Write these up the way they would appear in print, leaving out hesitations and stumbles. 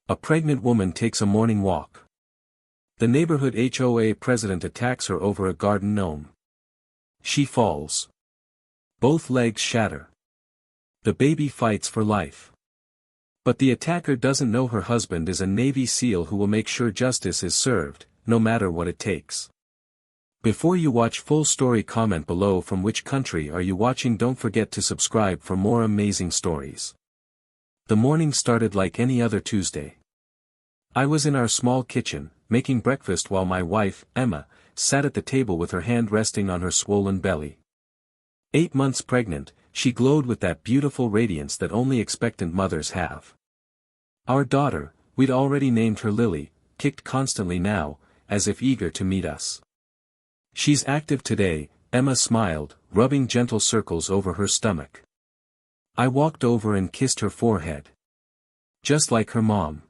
A pregnant woman takes a morning walk. The neighborhood HOA president attacks her over a garden gnome. She falls. Both legs shatter. The baby fights for life. But the attacker doesn't know her husband is a Navy SEAL who will make sure justice is served, no matter what it takes. Before you watch full story, comment below from which country are you watching. Don't forget to subscribe for more amazing stories. The morning started like any other Tuesday. I was in our small kitchen, making breakfast while my wife, Emma, sat at the table with her hand resting on her swollen belly. 8 months pregnant, she glowed with that beautiful radiance that only expectant mothers have. Our daughter, we'd already named her Lily, kicked constantly now, as if eager to meet us. She's active today, Emma smiled, rubbing gentle circles over her stomach. I walked over and kissed her forehead. Just like her mom.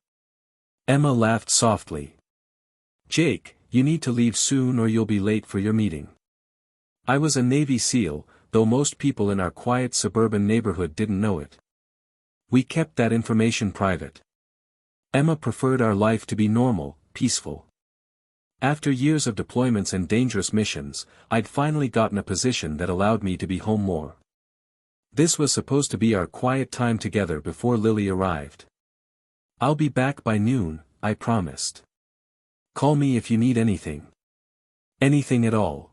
Emma laughed softly. Jake, you need to leave soon or you'll be late for your meeting. I was a Navy SEAL, though most people in our quiet suburban neighborhood didn't know it. We kept that information private. Emma preferred our life to be normal, peaceful. After years of deployments and dangerous missions, I'd finally gotten a position that allowed me to be home more. This was supposed to be our quiet time together before Lily arrived. I'll be back by noon, I promised. Call me if you need anything. Anything at all.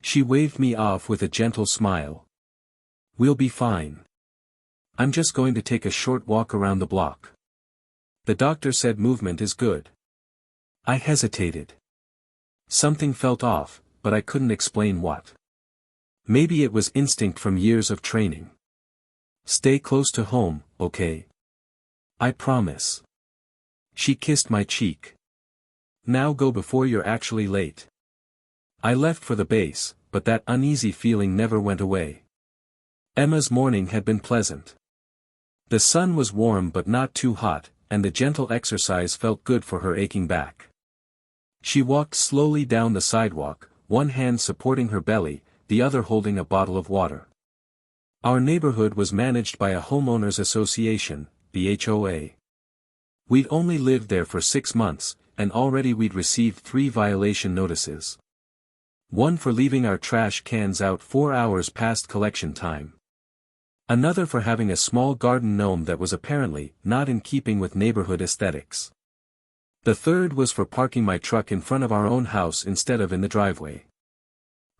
She waved me off with a gentle smile. We'll be fine. I'm just going to take a short walk around the block. The doctor said movement is good. I hesitated. Something felt off, but I couldn't explain what. Maybe it was instinct from years of training. Stay close to home, okay? I promise. She kissed my cheek. Now go before you're actually late. I left for the base, but that uneasy feeling never went away. Emma's morning had been pleasant. The sun was warm but not too hot, and the gentle exercise felt good for her aching back. She walked slowly down the sidewalk, one hand supporting her belly, the other holding a bottle of water. Our neighborhood was managed by a homeowners association, the HOA. We'd only lived there for 6 months, and already we'd received 3 violation notices. One for leaving our trash cans out 4 hours past collection time. Another for having a small garden gnome that was apparently not in keeping with neighborhood aesthetics. The third was for parking my truck in front of our own house instead of in the driveway.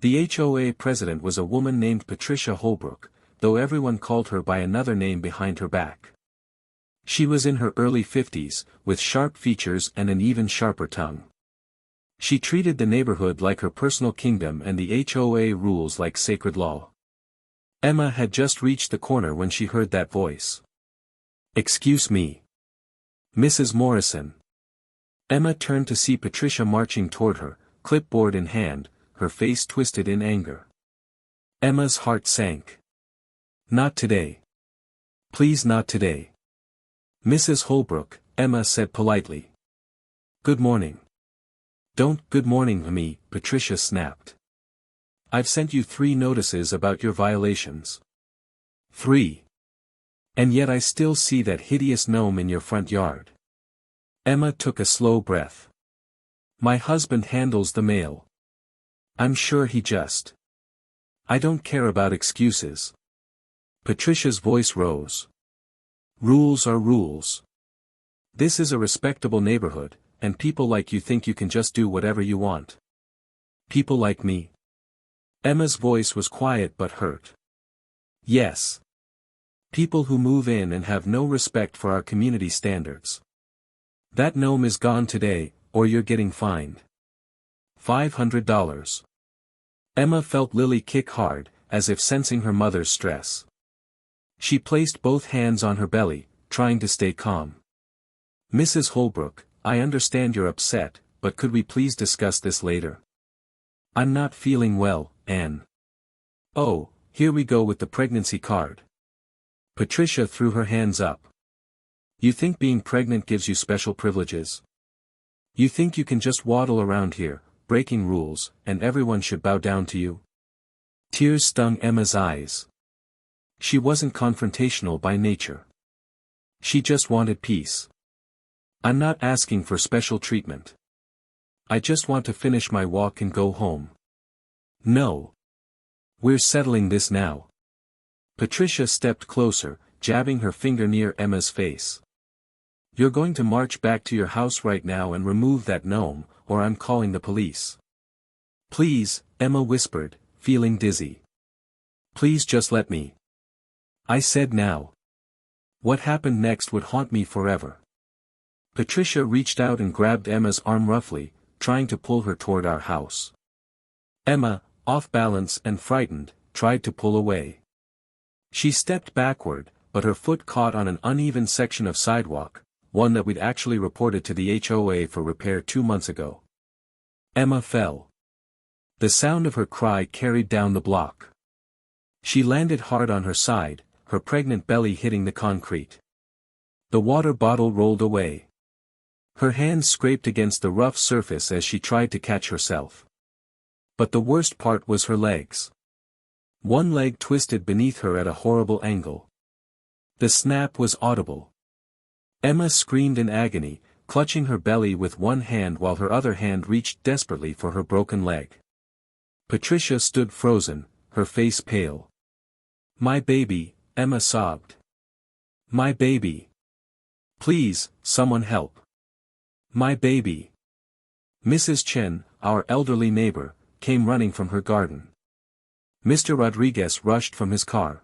The HOA president was a woman named Patricia Holbrook, though everyone called her by another name behind her back. She was in her early 50s, with sharp features and an even sharper tongue. She treated the neighborhood like her personal kingdom and the HOA rules like sacred law. Emma had just reached the corner when she heard that voice. Excuse me. Mrs. Morrison. Emma turned to see Patricia marching toward her, clipboard in hand, her face twisted in anger. Emma's heart sank. Not today. Please not today. Mrs. Holbrook, Emma said politely. Good morning. Don't good morning me, Patricia snapped. I've sent you 3 notices about your violations. 3. And yet I still see that hideous gnome in your front yard. Emma took a slow breath. My husband handles the mail. I'm sure he just. I don't care about excuses. Patricia's voice rose. Rules are rules. This is a respectable neighborhood, and people like you think you can just do whatever you want. People like me. Emma's voice was quiet but hurt. Yes. People who move in and have no respect for our community standards. That gnome is gone today, or you're getting fined. $500. Emma felt Lily kick hard, as if sensing her mother's stress. She placed both hands on her belly, trying to stay calm. Mrs. Holbrook, I understand you're upset, but could we please discuss this later? I'm not feeling well, Anne. Oh, here we go with the pregnancy card. Patricia threw her hands up. You think being pregnant gives you special privileges? You think you can just waddle around here, breaking rules, and everyone should bow down to you? Tears stung Emma's eyes. She wasn't confrontational by nature. She just wanted peace. I'm not asking for special treatment. I just want to finish my walk and go home. No. We're settling this now. Patricia stepped closer, jabbing her finger near Emma's face. You're going to march back to your house right now and remove that gnome, or I'm calling the police. Please, Emma whispered, feeling dizzy. Please just let me. I said now. What happened next would haunt me forever. Patricia reached out and grabbed Emma's arm roughly, trying to pull her toward our house. Emma, off balance and frightened, tried to pull away. She stepped backward, but her foot caught on an uneven section of sidewalk, one that we'd actually reported to the HOA for repair 2 months ago. Emma fell. The sound of her cry carried down the block. She landed hard on her side, her pregnant belly hitting the concrete. The water bottle rolled away. Her hands scraped against the rough surface as she tried to catch herself. But the worst part was her legs. One leg twisted beneath her at a horrible angle. The snap was audible. Emma screamed in agony, clutching her belly with one hand while her other hand reached desperately for her broken leg. Patricia stood frozen, her face pale. My baby, Emma sobbed. My baby. Please, someone help. My baby. Mrs. Chen, our elderly neighbor, came running from her garden. Mr. Rodriguez rushed from his car.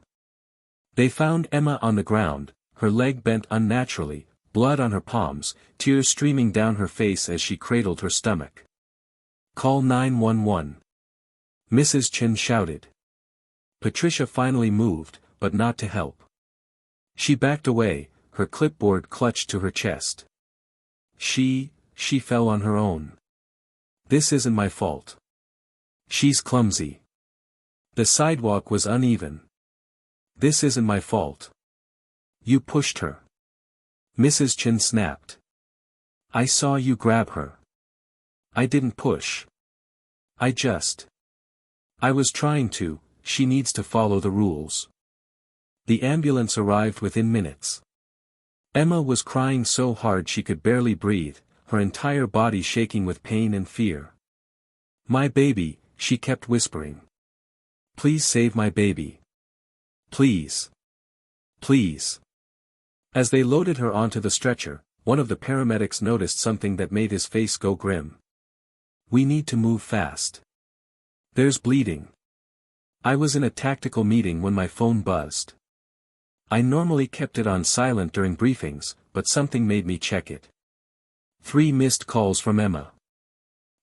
They found Emma on the ground, her leg bent unnaturally, blood on her palms, tears streaming down her face as she cradled her stomach. Call 911. Mrs. Chen shouted. Patricia finally moved, but not to help. She backed away, her clipboard clutched to her chest. She fell on her own. This isn't my fault. She's clumsy. The sidewalk was uneven. This isn't my fault. You pushed her. Mrs. Chen snapped. I saw you grab her. I didn't push. I was trying to, she needs to follow the rules. The ambulance arrived within minutes. Emma was crying so hard she could barely breathe, her entire body shaking with pain and fear. My baby, she kept whispering. Please save my baby. Please. Please. As they loaded her onto the stretcher, one of the paramedics noticed something that made his face go grim. We need to move fast. There's bleeding. I was in a tactical meeting when my phone buzzed. I normally kept it on silent during briefings, but something made me check it. 3 missed calls from Emma.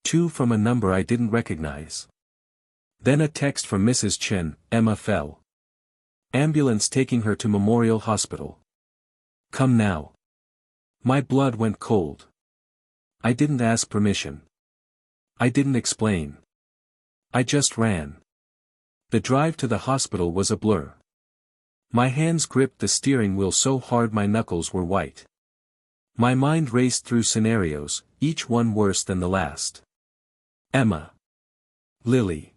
2 from a number I didn't recognize. Then a text from Mrs. Chen, Emma fell. Ambulance taking her to Memorial Hospital. Come now. My blood went cold. I didn't ask permission. I didn't explain. I just ran. The drive to the hospital was a blur. My hands gripped the steering wheel so hard my knuckles were white. My mind raced through scenarios, each one worse than the last. Emma. Lily.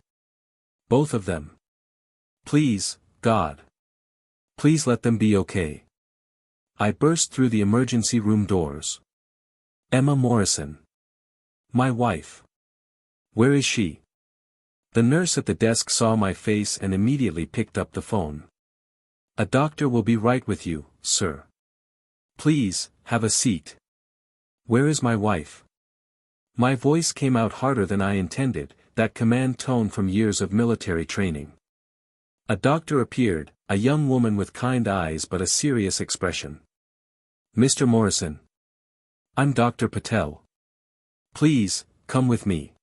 Both of them. Please, God. Please let them be okay. I burst through the emergency room doors. Emma Morrison. My wife. Where is she? The nurse at the desk saw my face and immediately picked up the phone. A doctor will be right with you, sir. Please, have a seat. Where is my wife? My voice came out harder than I intended, that command tone from years of military training. A doctor appeared, a young woman with kind eyes but a serious expression. Mr. Morrison. I'm Dr. Patel. Please, come with me.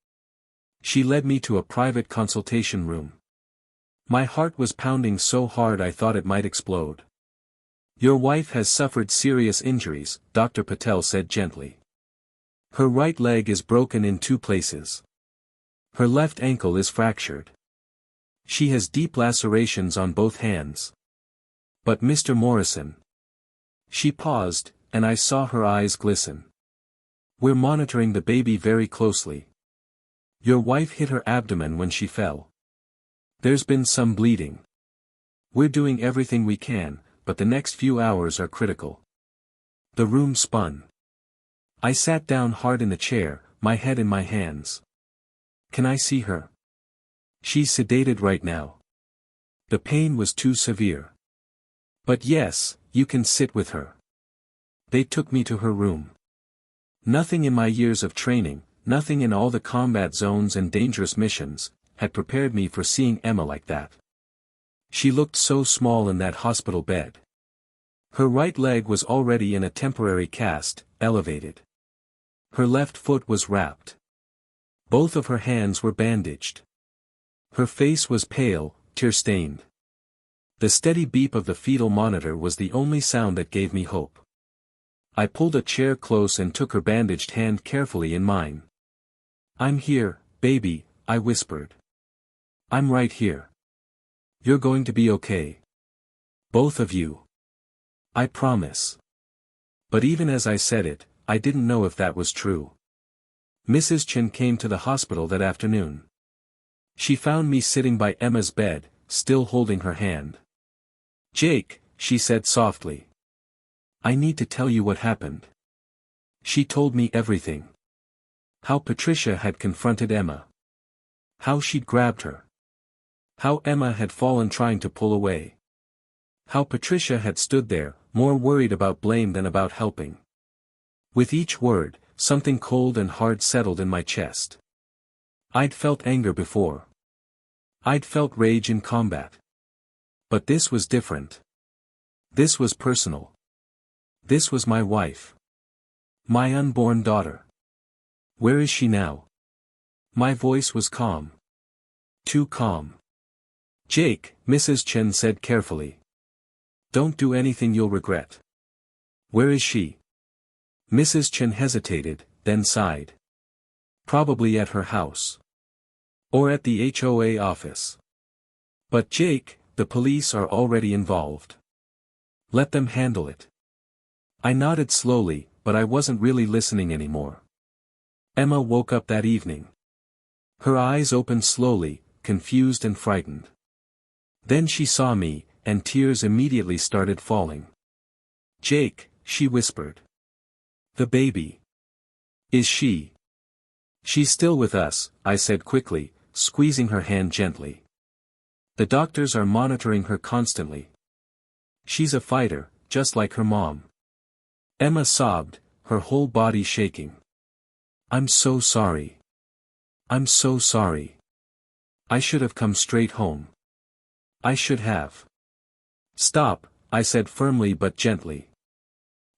She led me to a private consultation room. My heart was pounding so hard I thought it might explode. Your wife has suffered serious injuries, Dr. Patel said gently. Her right leg is broken in 2 places. Her left ankle is fractured. She has deep lacerations on both hands. But Mr. Morrison. She paused, and I saw her eyes glisten. We're monitoring the baby very closely. Your wife hit her abdomen when she fell. There's been some bleeding. We're doing everything we can, but the next few hours are critical. The room spun. I sat down hard in the chair, my head in my hands. Can I see her? She's sedated right now. The pain was too severe. But yes, you can sit with her. They took me to her room. Nothing in my years of training, nothing in all the combat zones and dangerous missions, had prepared me for seeing Emma like that. She looked so small in that hospital bed. Her right leg was already in a temporary cast, elevated. Her left foot was wrapped. Both of her hands were bandaged. Her face was pale, tear-stained. The steady beep of the fetal monitor was the only sound that gave me hope. I pulled a chair close and took her bandaged hand carefully in mine. "I'm here, baby," I whispered. "I'm right here. You're going to be okay. Both of you. I promise." But even as I said it, I didn't know if that was true. Mrs. Chen came to the hospital that afternoon. She found me sitting by Emma's bed, still holding her hand. "Jake," she said softly. "I need to tell you what happened." She told me everything. How Patricia had confronted Emma. How she'd grabbed her. How Emma had fallen trying to pull away. How Patricia had stood there, more worried about blame than about helping. With each word, something cold and hard settled in my chest. I'd felt anger before. I'd felt rage in combat. But this was different. This was personal. This was my wife. My unborn daughter. Where is she now? My voice was calm. Too calm. "Jake," Mrs. Chen said carefully. "Don't do anything you'll regret." "Where is she?" Mrs. Chen hesitated, then sighed. "Probably at her house. Or at the HOA office." "But Jake, the police are already involved. Let them handle it." I nodded slowly, but I wasn't really listening anymore. Emma woke up that evening. Her eyes opened slowly, confused and frightened. Then she saw me, and tears immediately started falling. "Jake," she whispered. "The baby. Is she?" "She's still with us," I said quickly, squeezing her hand gently. "The doctors are monitoring her constantly. She's a fighter, just like her mom." Emma sobbed, her whole body shaking. "I'm so sorry. I'm so sorry. I should have come straight home. I should have." "Stop," I said firmly but gently.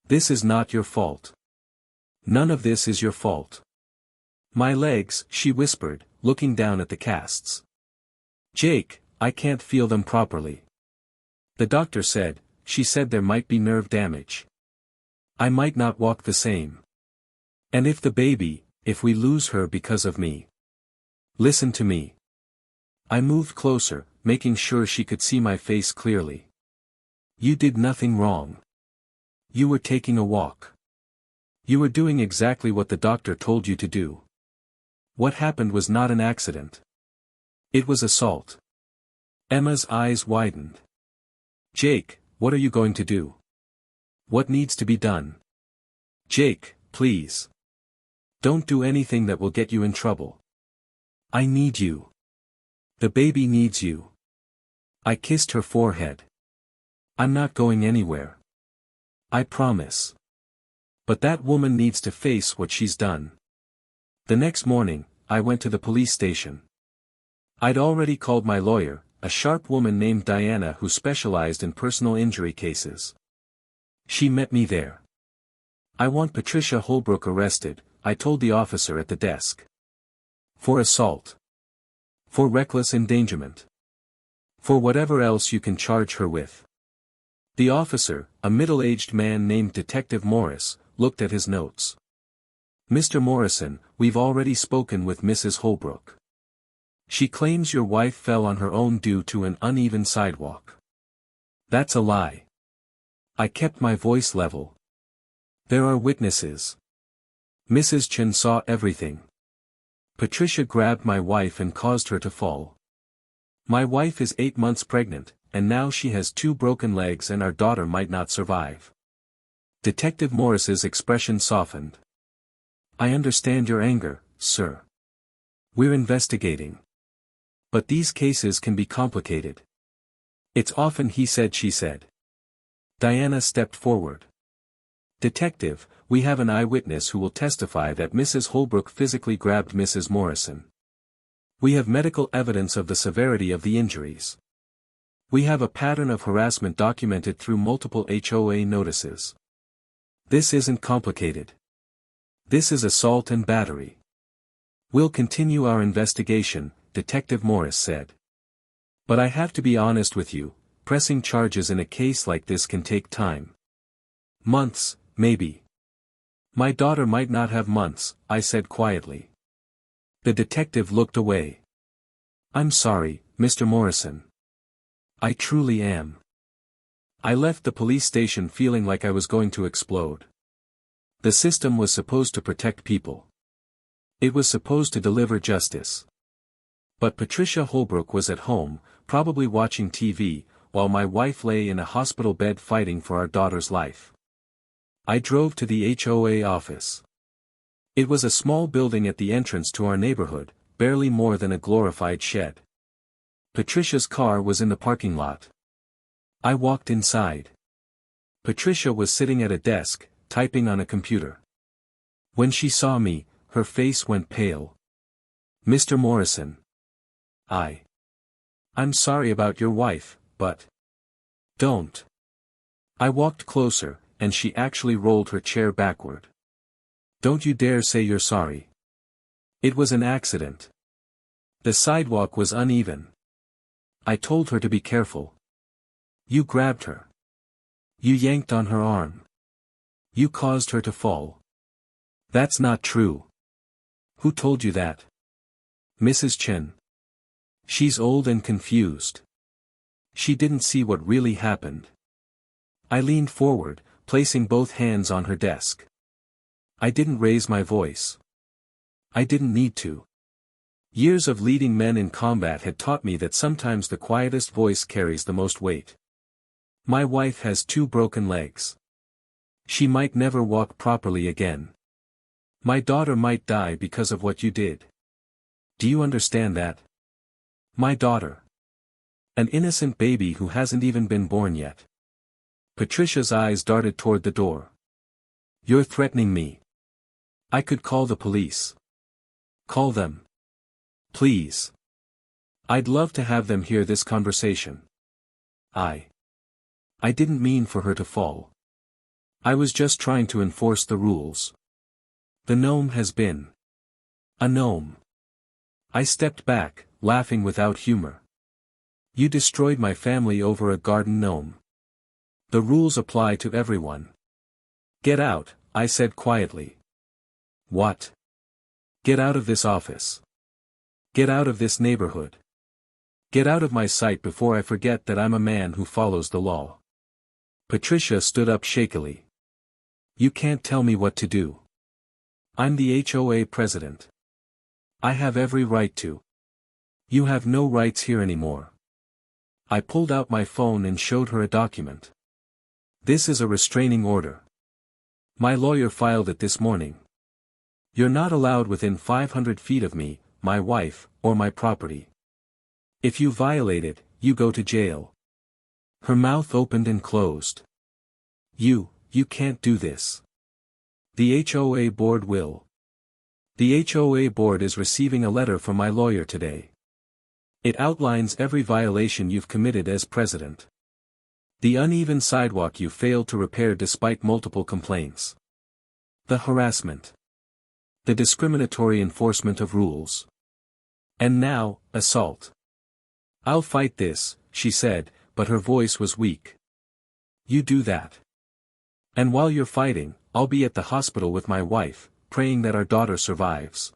"This is not your fault. None of this is your fault." "My legs," she whispered, looking down at the casts. "Jake, I can't feel them properly. The doctor said, she said there might be nerve damage. I might not walk the same. And if the baby, if we lose her because of me. Listen to me." I moved closer, making sure she could see my face clearly. "You did nothing wrong. You were taking a walk. You were doing exactly what the doctor told you to do. What happened was not an accident. It was assault." Emma's eyes widened. "Jake, what are you going to do? What needs to be done? Jake, please. Don't do anything that will get you in trouble. I need you. The baby needs you." I kissed her forehead. "I'm not going anywhere. I promise. But that woman needs to face what she's done." The next morning, I went to the police station. I'd already called my lawyer, a sharp woman named Diana who specialized in personal injury cases. She met me there. "I want Patricia Holbrook arrested," I told the officer at the desk. "For assault. For reckless endangerment. For whatever else you can charge her with." The officer, a middle-aged man named Detective Morris, looked at his notes. "Mr. Morrison, we've already spoken with Mrs. Holbrook. She claims your wife fell on her own due to an uneven sidewalk." "That's a lie." I kept my voice level. "There are witnesses. Mrs. Chen saw everything. Patricia grabbed my wife and caused her to fall. My wife is 8 months pregnant, and now she has 2 broken legs and our daughter might not survive." Detective Morris's expression softened. I understand your anger, sir. We're investigating. But these cases can be complicated. It's often he said she said. Diana stepped forward. Detective, we have an eyewitness who will testify that Mrs. Holbrook physically grabbed Mrs. Morrison. We have medical evidence of the severity of the injuries. We have a pattern of harassment documented through multiple HOA notices. This isn't complicated. This is assault and battery. We'll continue our investigation, Detective Morris said. But I have to be honest with you, pressing charges in a case like this can take time. Months, maybe. My daughter might not have months, I said quietly. The detective looked away. I'm sorry, Mr. Morrison. I truly am. I left the police station feeling like I was going to explode. The system was supposed to protect people. It was supposed to deliver justice. But Patricia Holbrook was at home, probably watching TV, while my wife lay in a hospital bed fighting for our daughter's life. I drove to the HOA office. It was a small building at the entrance to our neighborhood, barely more than a glorified shed. Patricia's car was in the parking lot. I walked inside. Patricia was sitting at a desk, typing on a computer. When she saw me, her face went pale. Mr. Morrison. I'm sorry about your wife, but... Don't. I walked closer, and she actually rolled her chair backward. Don't you dare say you're sorry. It was an accident. The sidewalk was uneven. I told her to be careful. You grabbed her. You yanked on her arm. You caused her to fall. That's not true. Who told you that? Mrs. Chen. She's old and confused. She didn't see what really happened. I leaned forward, placing both hands on her desk. I didn't raise my voice. I didn't need to. Years of leading men in combat had taught me that sometimes the quietest voice carries the most weight. My wife has 2 broken legs. She might never walk properly again. My daughter might die because of what you did. Do you understand that? My daughter. An innocent baby who hasn't even been born yet. Patricia's eyes darted toward the door. You're threatening me. I could call the police. Call them. Please. I'd love to have them hear this conversation. I didn't mean for her to fall. I was just trying to enforce the rules. The gnome has been a gnome. I stepped back, laughing without humor. You destroyed my family over a garden gnome. The rules apply to everyone. Get out, I said quietly. What? Get out of this office. Get out of this neighborhood. Get out of my sight before I forget that I'm a man who follows the law. Patricia stood up shakily. You can't tell me what to do. I'm the HOA president. I have every right to. You have no rights here anymore. I pulled out my phone and showed her a document. This is a restraining order. My lawyer filed it this morning. You're not allowed within 500 feet of me, my wife, or my property. If you violate it, you go to jail. Her mouth opened and closed. You can't do this. The HOA board will. The HOA board is receiving a letter from my lawyer today. It outlines every violation you've committed as president. The uneven sidewalk you failed to repair despite multiple complaints. The harassment. The discriminatory enforcement of rules. And now, assault. I'll fight this, she said, but her voice was weak. You do that. And while you're fighting, I'll be at the hospital with my wife, praying that our daughter survives.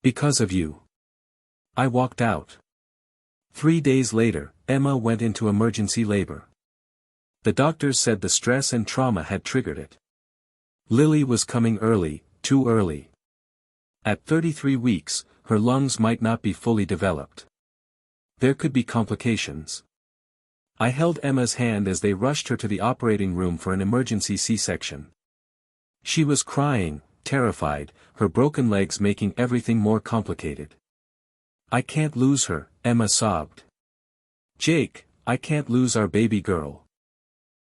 Because of you. I walked out. 3 days later, Emma went into emergency labor. The doctors said the stress and trauma had triggered it. Lily was coming early, too early. At 33 weeks, her lungs might not be fully developed. There could be complications. I held Emma's hand as they rushed her to the operating room for an emergency C-section. She was crying, terrified, her broken legs making everything more complicated. "I can't lose her," Emma sobbed. "Jake, I can't lose our baby girl."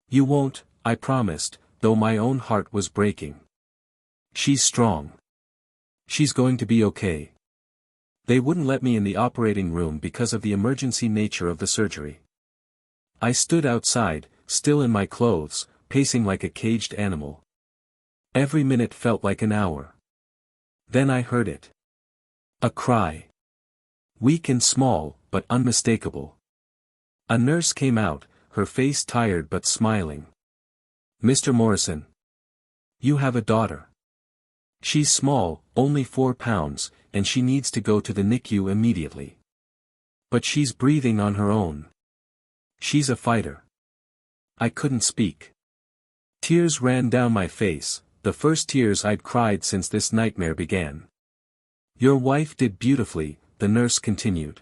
"You won't," I promised, though my own heart was breaking. "She's strong. She's going to be okay." They wouldn't let me in the operating room because of the emergency nature of the surgery. I stood outside, still in my clothes, pacing like a caged animal. Every minute felt like an hour. Then I heard it. A cry. Weak and small, but unmistakable. A nurse came out, her face tired but smiling. "Mr. Morrison. You have a daughter. She's small, only 4 pounds, and she needs to go to the NICU immediately. But she's breathing on her own. She's a fighter." I couldn't speak. Tears ran down my face, the first tears I'd cried since this nightmare began. "Your wife did beautifully," the nurse continued.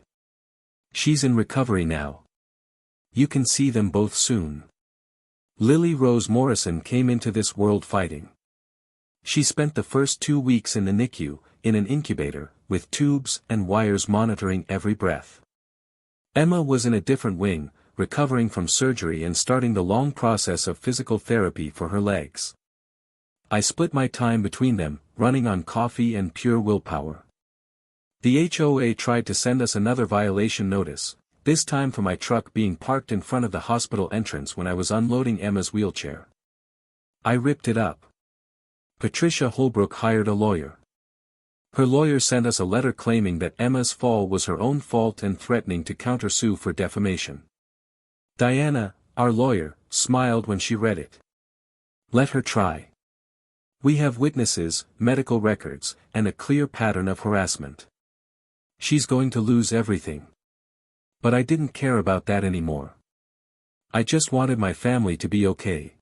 "She's in recovery now. You can see them both soon." Lily Rose Morrison came into this world fighting. She spent the first 2 weeks in the NICU, in an incubator, with tubes and wires monitoring every breath. Emma was in a different wing, recovering from surgery and starting the long process of physical therapy for her legs. I split my time between them, running on coffee and pure willpower. The HOA tried to send us another violation notice, this time for my truck being parked in front of the hospital entrance when I was unloading Emma's wheelchair. I ripped it up. Patricia Holbrook hired a lawyer. Her lawyer sent us a letter claiming that Emma's fall was her own fault and threatening to countersue for defamation. Diana, our lawyer, smiled when she read it. "Let her try. We have witnesses, medical records, and a clear pattern of harassment. She's going to lose everything." But I didn't care about that anymore. I just wanted my family to be okay.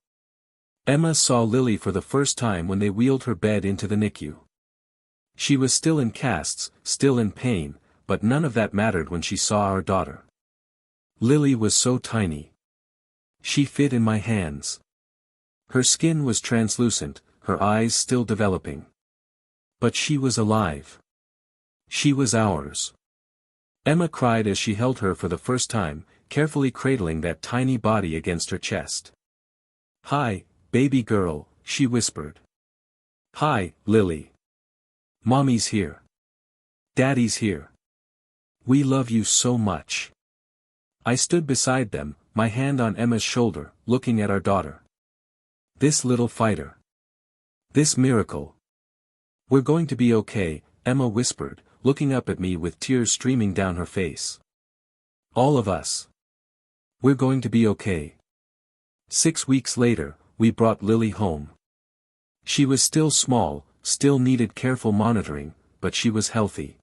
Emma saw Lily for the first time when they wheeled her bed into the NICU. She was still in casts, still in pain, but none of that mattered when she saw our daughter. Lily was so tiny. She fit in my hands. Her skin was translucent, her eyes still developing. But she was alive. She was ours. Emma cried as she held her for the first time, carefully cradling that tiny body against her chest. "Hi, baby girl," she whispered. "Hi, Lily. Mommy's here. Daddy's here. We love you so much." I stood beside them, my hand on Emma's shoulder, looking at our daughter. This little fighter. This miracle. "We're going to be okay," Emma whispered, looking up at me with tears streaming down her face. "All of us. We're going to be okay." 6 weeks later, we brought Lily home. She was still small, still needed careful monitoring, but she was healthy.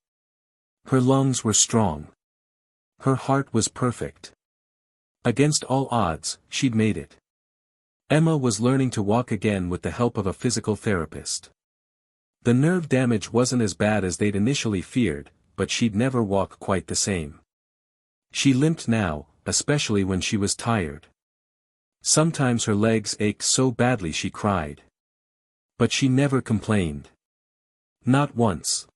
Her lungs were strong. Her heart was perfect. Against all odds, she'd made it. Emma was learning to walk again with the help of a physical therapist. The nerve damage wasn't as bad as they'd initially feared, but she'd never walk quite the same. She limped now, especially when she was tired. Sometimes her legs ached so badly she cried. But she never complained. Not once.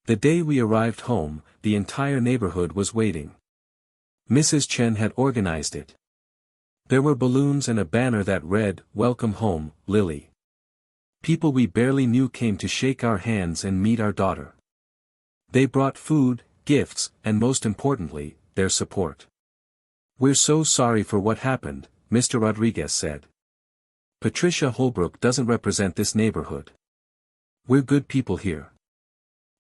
The day we arrived home, the entire neighborhood was waiting. Mrs. Chen had organized it. There were balloons and a banner that read, "Welcome home, Lily." People we barely knew came to shake our hands and meet our daughter. They brought food, gifts, and most importantly, their support. "We're so sorry for what happened," Mr. Rodriguez said. "Patricia Holbrook doesn't represent this neighborhood. We're good people here.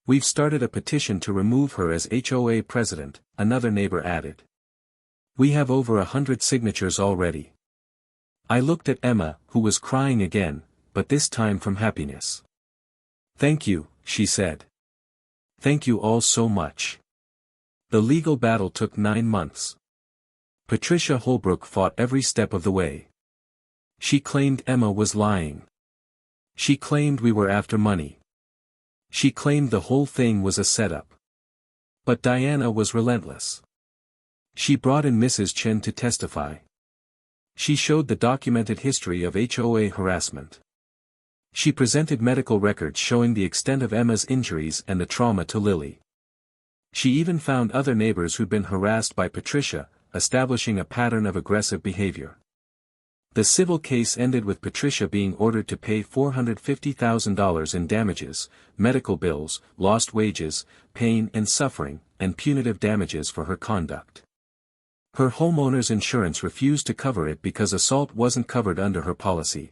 We've started a petition to remove her as HOA president," another neighbor added. "We have over 100 signatures already." I looked at Emma, who was crying again, but this time from happiness. "Thank you," she said. "Thank you all so much." The legal battle took 9 months. Patricia Holbrook fought every step of the way. She claimed Emma was lying. She claimed we were after money. She claimed the whole thing was a setup. But Diana was relentless. She brought in Mrs. Chen to testify. She showed the documented history of HOA harassment. She presented medical records showing the extent of Emma's injuries and the trauma to Lily. She even found other neighbors who'd been harassed by Patricia, establishing a pattern of aggressive behavior. The civil case ended with Patricia being ordered to pay $450,000 in damages, medical bills, lost wages, pain and suffering, and punitive damages for her conduct. Her homeowner's insurance refused to cover it because assault wasn't covered under her policy.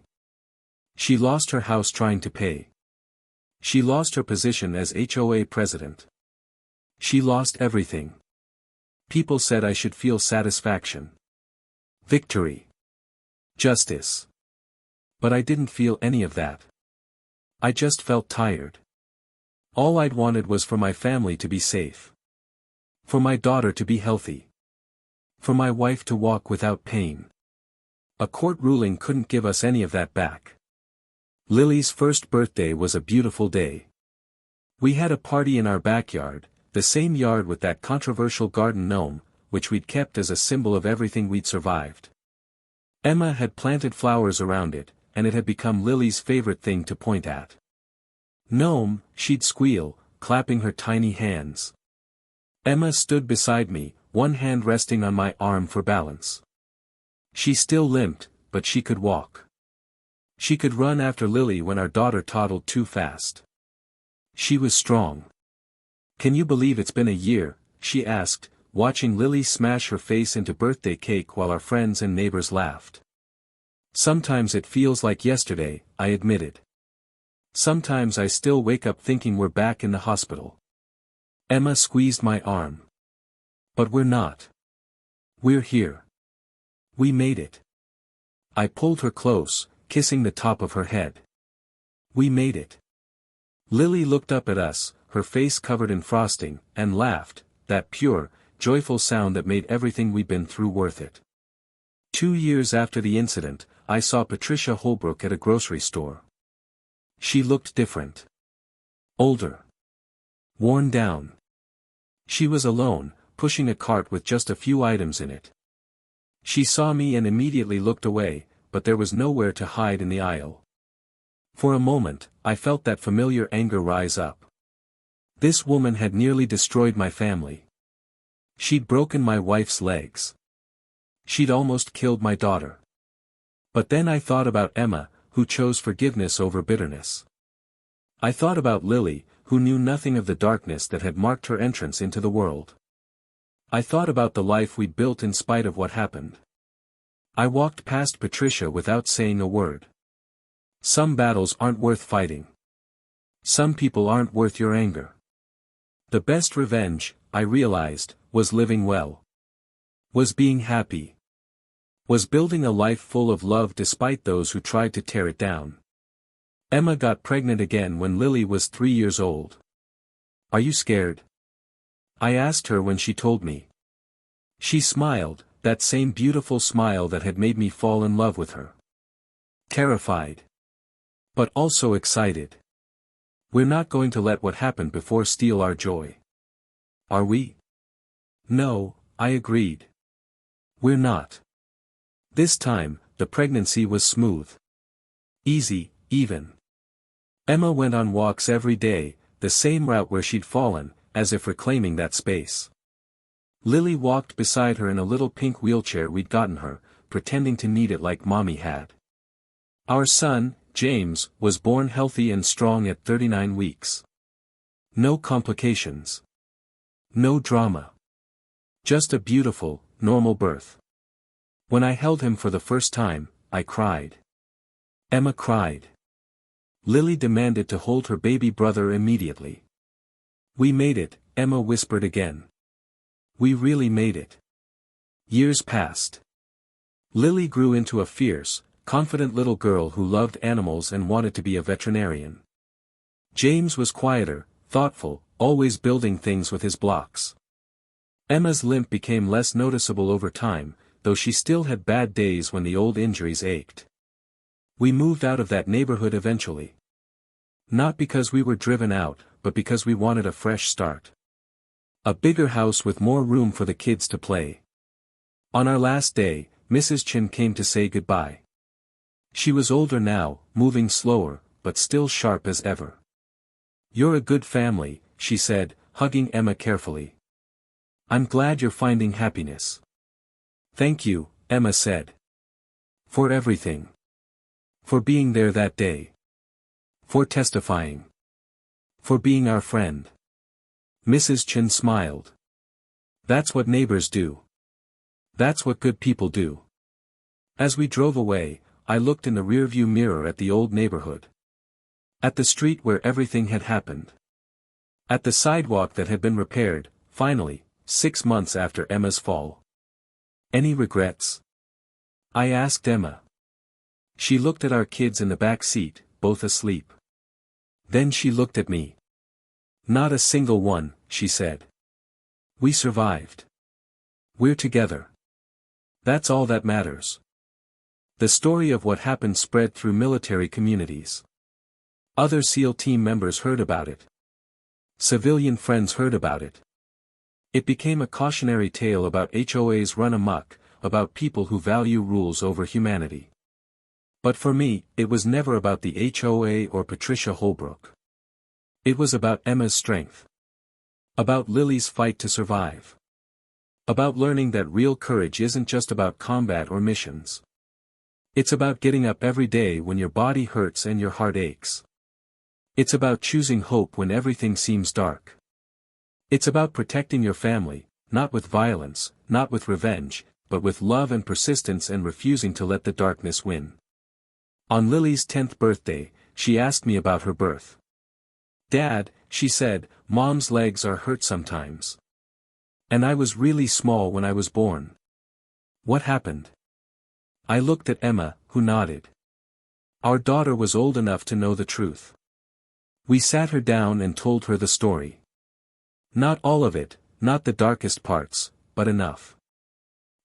She lost her house trying to pay. She lost her position as HOA president. She lost everything. People said I should feel satisfaction. Victory. Justice. But I didn't feel any of that. I just felt tired. All I'd wanted was for my family to be safe. For my daughter to be healthy. For my wife to walk without pain. A court ruling couldn't give us any of that back. Lily's first birthday was a beautiful day. We had a party in our backyard, the same yard with that controversial garden gnome, which we'd kept as a symbol of everything we'd survived. Emma had planted flowers around it, and it had become Lily's favorite thing to point at. "Gnome," she'd squeal, clapping her tiny hands. Emma stood beside me, one hand resting on my arm for balance. She still limped, but she could walk. She could run after Lily when our daughter toddled too fast. She was strong. "Can you believe it's been a year?" she asked, watching Lily smash her face into birthday cake while our friends and neighbors laughed. "Sometimes it feels like yesterday," I admitted. "Sometimes I still wake up thinking we're back in the hospital." Emma squeezed my arm. "But we're not. We're here. We made it." I pulled her close, kissing the top of her head. "We made it." Lily looked up at us, her face covered in frosting, and laughed, that pure, joyful sound that made everything we'd been through worth it. 2 years after the incident, I saw Patricia Holbrook at a grocery store. She looked different. Older. Worn down. She was alone, pushing a cart with just a few items in it. She saw me and immediately looked away, but there was nowhere to hide in the aisle. For a moment, I felt that familiar anger rise up. This woman had nearly destroyed my family. She'd broken my wife's legs. She'd almost killed my daughter. But then I thought about Emma, who chose forgiveness over bitterness. I thought about Lily, who knew nothing of the darkness that had marked her entrance into the world. I thought about the life we'd built in spite of what happened. I walked past Patricia without saying a word. Some battles aren't worth fighting. Some people aren't worth your anger. The best revenge, I realized, was living well. Was being happy. Was building a life full of love despite those who tried to tear it down. Emma got pregnant again when Lily was 3 years old. "Are you scared?" I asked her when she told me. She smiled, that same beautiful smile that had made me fall in love with her. Terrified. But also excited. We're not going to let what happened before steal our joy. Are we? No, I agreed. We're not. This time, the pregnancy was smooth. Easy, even. Emma went on walks every day, the same route where she'd fallen, as if reclaiming that space. Lily walked beside her in a little pink wheelchair we'd gotten her, pretending to need it like Mommy had. Our son, James, was born healthy and strong at 39 weeks. No complications. No drama. Just a beautiful, normal birth. When I held him for the first time, I cried. Emma cried. Lily demanded to hold her baby brother immediately. "We made it," Emma whispered again. "We really made it." Years passed. Lily grew into a fierce, confident little girl who loved animals and wanted to be a veterinarian. James was quieter, thoughtful, always building things with his blocks. Emma's limp became less noticeable over time, though she still had bad days when the old injuries ached. We moved out of that neighborhood eventually. Not because we were driven out, but because we wanted a fresh start. A bigger house with more room for the kids to play. On our last day, Mrs. Chin came to say goodbye. She was older now, moving slower, but still sharp as ever. "You're a good family," she said, hugging Emma carefully. "I'm glad you're finding happiness." "Thank you," Emma said. "For everything. For being there that day. For testifying. For being our friend." Mrs. Chen smiled. "That's what neighbors do. That's what good people do." As we drove away, I looked in the rearview mirror at the old neighborhood. At the street where everything had happened. At the sidewalk that had been repaired, finally, 6 months after Emma's fall. "Any regrets?" I asked Emma. She looked at our kids in the back seat, both asleep. Then she looked at me. "Not a single one," she said. "We survived. We're together. That's all that matters." The story of what happened spread through military communities. Other SEAL team members heard about it. Civilian friends heard about it. It became a cautionary tale about HOAs run amok, about people who value rules over humanity. But for me, it was never about the HOA or Patricia Holbrook. It was about Emma's strength. About Lily's fight to survive. About learning that real courage isn't just about combat or missions. It's about getting up every day when your body hurts and your heart aches. It's about choosing hope when everything seems dark. It's about protecting your family, not with violence, not with revenge, but with love and persistence, and refusing to let the darkness win. On Lily's 10th birthday, she asked me about her birth. "Dad," she said, "Mom's legs are hurt sometimes. And I was really small when I was born. What happened?" I looked at Emma, who nodded. Our daughter was old enough to know the truth. We sat her down and told her the story. Not all of it, not the darkest parts, but enough.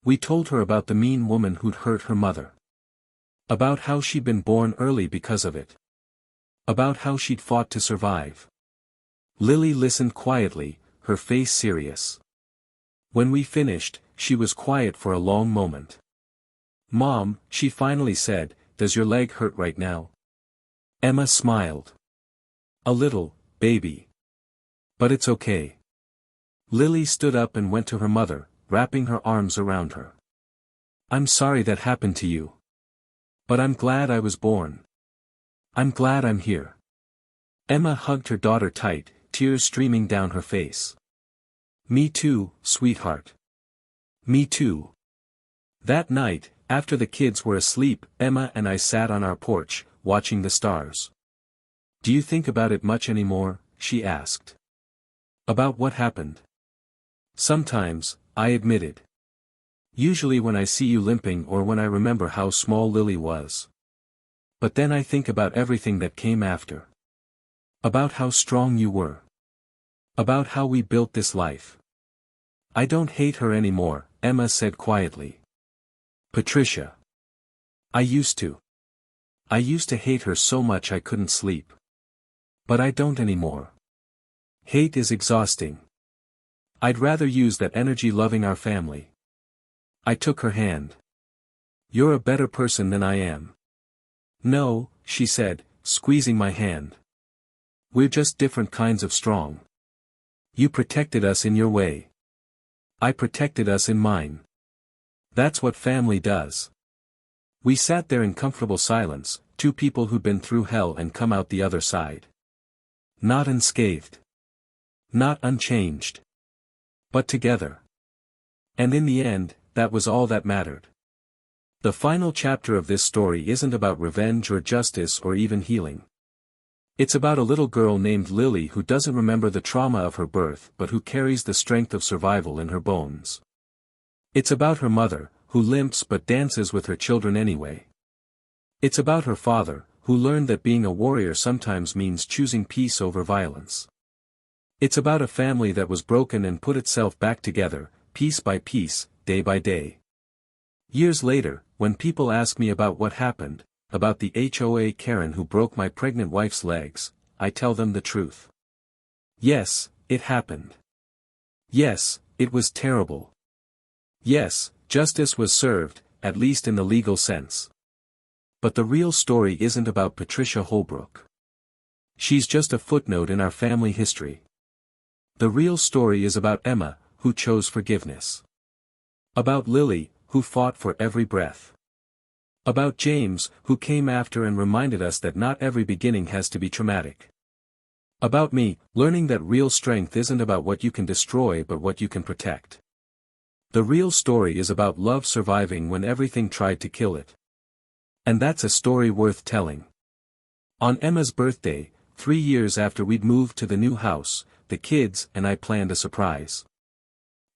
We told her about the mean woman who'd hurt her mother. About how she'd been born early because of it. About how she'd fought to survive. Lily listened quietly, her face serious. When we finished, she was quiet for a long moment. "Mom," she finally said, "does your leg hurt right now?" Emma smiled. "A little, baby. But it's okay." Lily stood up and went to her mother, wrapping her arms around her. "I'm sorry that happened to you. But I'm glad I was born. I'm glad I'm here." Emma hugged her daughter tight, tears streaming down her face. "Me too, sweetheart. Me too." That night, after the kids were asleep, Emma and I sat on our porch, watching the stars. "Do you think about it much anymore?" she asked. "About what happened?" "Sometimes," I admitted. "Usually when I see you limping or when I remember how small Lily was. But then I think about everything that came after. About how strong you were. About how we built this life." "I don't hate her anymore," Emma said quietly. "Patricia. I used to. I used to hate her so much I couldn't sleep. But I don't anymore. Hate is exhausting. I'd rather use that energy loving our family." I took her hand. "You're a better person than I am." "No," she said, squeezing my hand. "We're just different kinds of strong. You protected us in your way. I protected us in mine. That's what family does." We sat there in comfortable silence, two people who'd been through hell and come out the other side. Not unscathed. Not unchanged. But together. And in the end, that was all that mattered. The final chapter of this story isn't about revenge or justice or even healing. It's about a little girl named Lily who doesn't remember the trauma of her birth but who carries the strength of survival in her bones. It's about her mother, who limps but dances with her children anyway. It's about her father, who learned that being a warrior sometimes means choosing peace over violence. It's about a family that was broken and put itself back together, piece by piece, day by day. Years later, when people ask me about what happened, about the HOA Karen who broke my pregnant wife's legs, I tell them the truth. Yes, it happened. Yes, it was terrible. Yes, justice was served, at least in the legal sense. But the real story isn't about Patricia Holbrook. She's just a footnote in our family history. The real story is about Emma, who chose forgiveness. About Lily, who fought for every breath. About James, who came after and reminded us that not every beginning has to be traumatic. About me, learning that real strength isn't about what you can destroy but what you can protect. The real story is about love surviving when everything tried to kill it. And that's a story worth telling. On Emma's birthday, 3 years after we'd moved to the new house, the kids and I planned a surprise.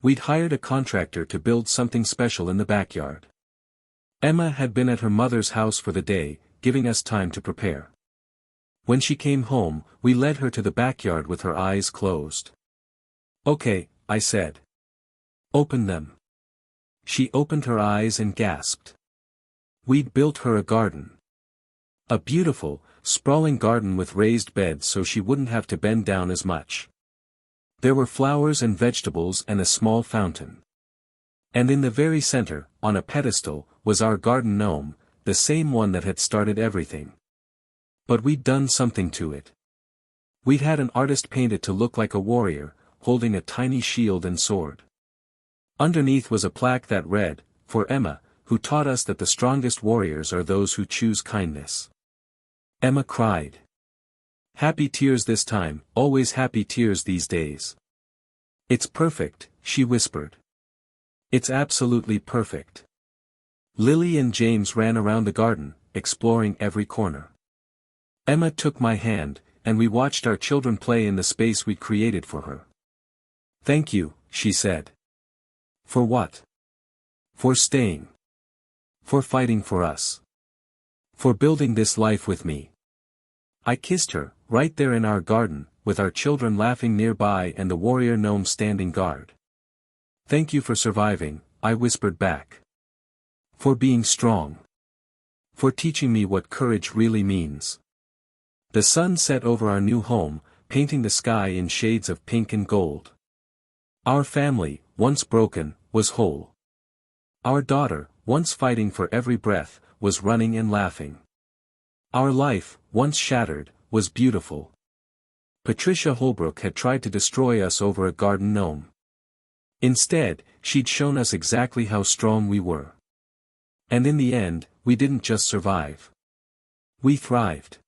We'd hired a contractor to build something special in the backyard. Emma had been at her mother's house for the day, giving us time to prepare. When she came home, we led her to the backyard with her eyes closed. "Okay," I said. "Open them." She opened her eyes and gasped. We'd built her a garden. A beautiful, sprawling garden with raised beds so she wouldn't have to bend down as much. There were flowers and vegetables and a small fountain. And in the very center, on a pedestal, was our garden gnome, the same one that had started everything. But we'd done something to it. We'd had an artist paint it to look like a warrior, holding a tiny shield and sword. Underneath was a plaque that read, "For Emma, who taught us that the strongest warriors are those who choose kindness." Emma cried. Happy tears this time, always happy tears these days. "It's perfect," she whispered. "It's absolutely perfect." Lily and James ran around the garden, exploring every corner. Emma took my hand, and we watched our children play in the space we'd created for her. "Thank you," she said. "For what?" "For staying. For fighting for us. For building this life with me." I kissed her, right there in our garden, with our children laughing nearby and the warrior gnome standing guard. "Thank you for surviving," I whispered back. "For being strong. For teaching me what courage really means." The sun set over our new home, painting the sky in shades of pink and gold. Our family, once broken, was whole. Our daughter, once fighting for every breath, was running and laughing. Our life, once shattered, was beautiful. Patricia Holbrook had tried to destroy us over a garden gnome. Instead, she'd shown us exactly how strong we were. And in the end, we didn't just survive. We thrived.